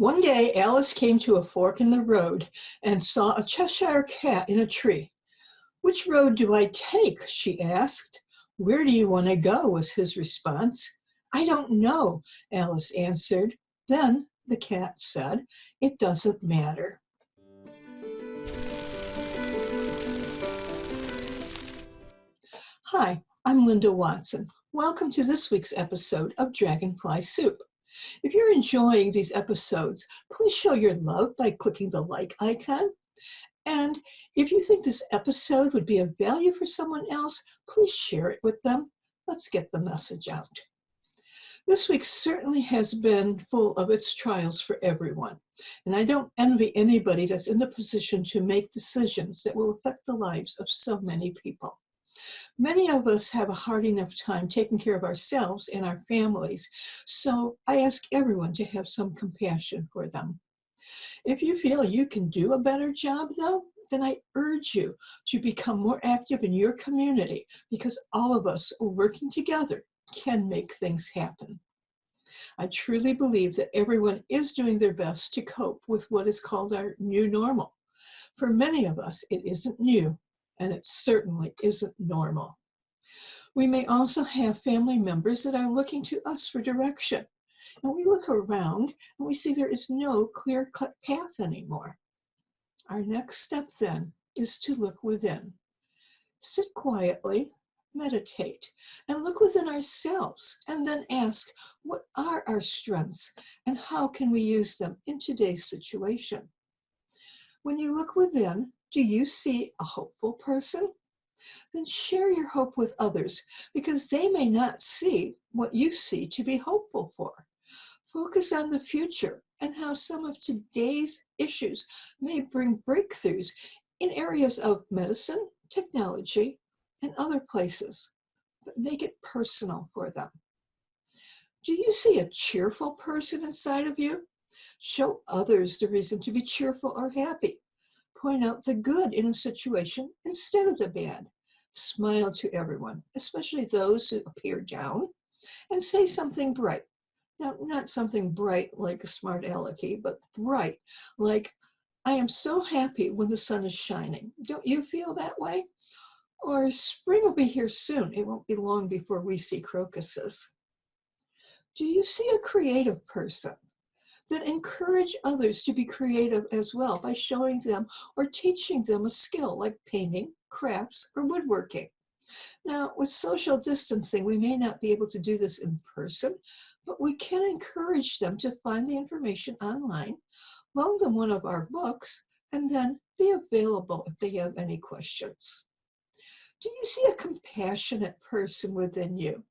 One day, Alice came to a fork in the road and saw a Cheshire cat in a tree. "Which road do I take?" she asked. "Where do you want to go?" was his response. "I don't know," Alice answered. Then the cat said, "It doesn't matter." Hi, I'm Linda Watson. Welcome to this week's episode of Dragonfly Soup. If you're enjoying these episodes, please show your love by clicking the like icon. And if you think this episode would be of value for someone else, please share it with them. Let's get the message out. This week certainly has been full of its trials for everyone. And I don't envy anybody that's in the position to make decisions that will affect the lives of so many people. Many of us have a hard enough time taking care of ourselves and our families, so I ask everyone to have some compassion for them. If you feel you can do a better job, though, then I urge you to become more active in your community because all of us working together can make things happen. I truly believe that everyone is doing their best to cope with what is called our new normal. For many of us, it isn't new, and it certainly isn't normal. We may also have family members that are looking to us for direction. And we look around and we see there is no clear-cut path anymore. Our next step then is to look within. Sit quietly, meditate, and look within ourselves, and then ask, what are our strengths and how can we use them in today's situation? When you look within, do you see a hopeful person? Then share your hope with others because they may not see what you see to be hopeful for. Focus on the future and how some of today's issues may bring breakthroughs in areas of medicine, technology, and other places, but make it personal for them. Do you see a cheerful person inside of you? Show others the reason to be cheerful or happy. Point out the good in a situation instead of the bad. Smile to everyone, especially those who appear down, and say something bright. Now, not something bright like a smart alecky, but bright like, "I am so happy when the sun is shining." Don't you feel that way? Or spring will be here soon. It won't be long before we see crocuses. Do you see a creative person? Then encourage others to be creative as well by showing them or teaching them a skill like painting, crafts, or woodworking. Now, with social distancing, we may not be able to do this in person, but we can encourage them to find the information online, loan them one of our books, and then be available if they have any questions. Do you see a compassionate person within you?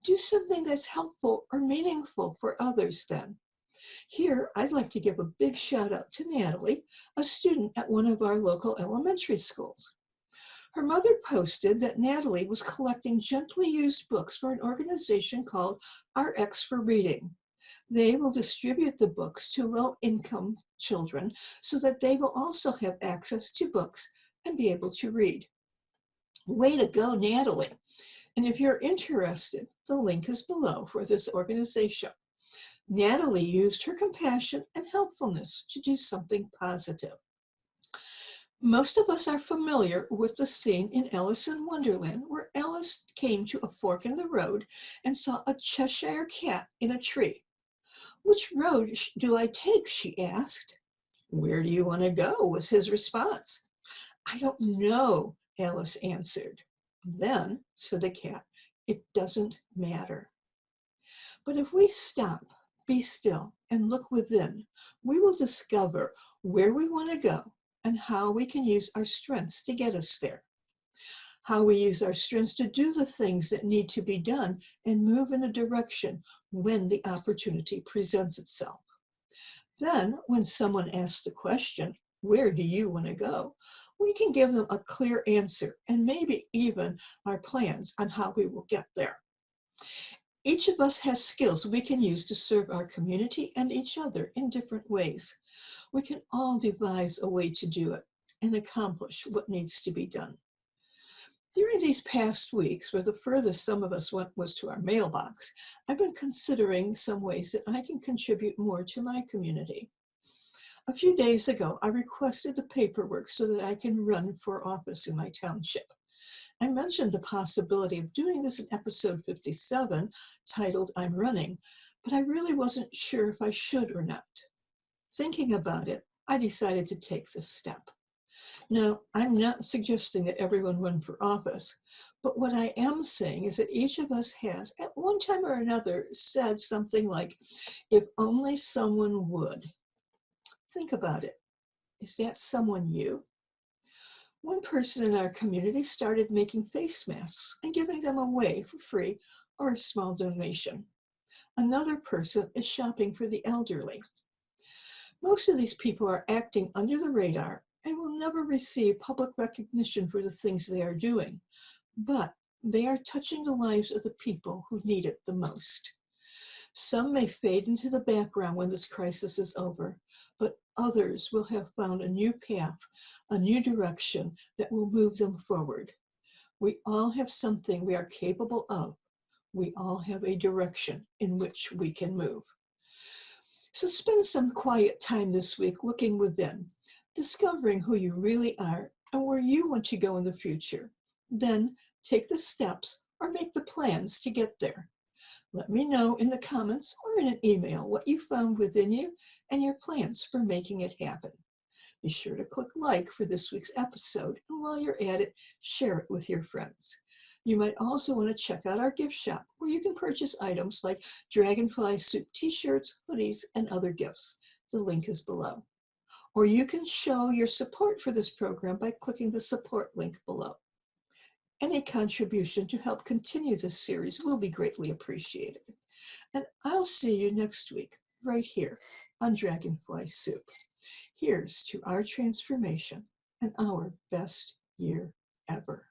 Do something that's helpful or meaningful for others then. Here, I'd like to give a big shout out to Natalie, a student at one of our local elementary schools. Her mother posted that Natalie was collecting gently used books for an organization called RX for Reading. They will distribute the books to low-income children so that they will also have access to books and be able to read. Way to go, Natalie. And if you're interested, the link is below for this organization. Natalie used her compassion and helpfulness to do something positive. Most of us are familiar with the scene in Alice in Wonderland where Alice came to a fork in the road and saw a Cheshire cat in a tree. "Which road do I take?" she asked. "Where do you want to go?" was his response. "I don't know," Alice answered. Then, said the cat, "It doesn't matter." But if we stop, be still, and look within, we will discover where we want to go and how we can use our strengths to get us there. How we use our strengths to do the things that need to be done and move in a direction when the opportunity presents itself. Then, when someone asks the question, "Where do you want to go?" we can give them a clear answer and maybe even our plans on how we will get there. Each of us has skills we can use to serve our community and each other in different ways. We can all devise a way to do it and accomplish what needs to be done. During these past weeks, where the furthest some of us went was to our mailbox, I've been considering some ways that I can contribute more to my community. A few days ago, I requested the paperwork so that I can run for office in my township. I mentioned the possibility of doing this in episode 57, titled I'm Running, but I really wasn't sure if I should or not. Thinking about it, I decided to take this step. Now, I'm not suggesting that everyone run for office, but what I am saying is that each of us has, at one time or another, said something like, if only someone would. Think about it. Is that someone you? One person in our community started making face masks and giving them away for free or a small donation. Another person is shopping for the elderly. Most of these people are acting under the radar and will never receive public recognition for the things they are doing, but they are touching the lives of the people who need it the most. Some may fade into the background when this crisis is over, but others will have found a new path, a new direction that will move them forward. We all have something we are capable of. We all have a direction in which we can move. So spend some quiet time this week looking within, discovering who you really are and where you want to go in the future. Then take the steps or make the plans to get there. Let me know in the comments or in an email what you found within you and your plans for making it happen. Be sure to click like for this week's episode, and while you're at it, share it with your friends. You might also want to check out our gift shop where you can purchase items like Dragonfly Soup t-shirts, hoodies, and other gifts. The link is below. Or you can show your support for this program by clicking the support link below. Any contribution to help continue this series will be greatly appreciated. And I'll see you next week, right here on Dragonfly Soup. Here's to our transformation and our best year ever.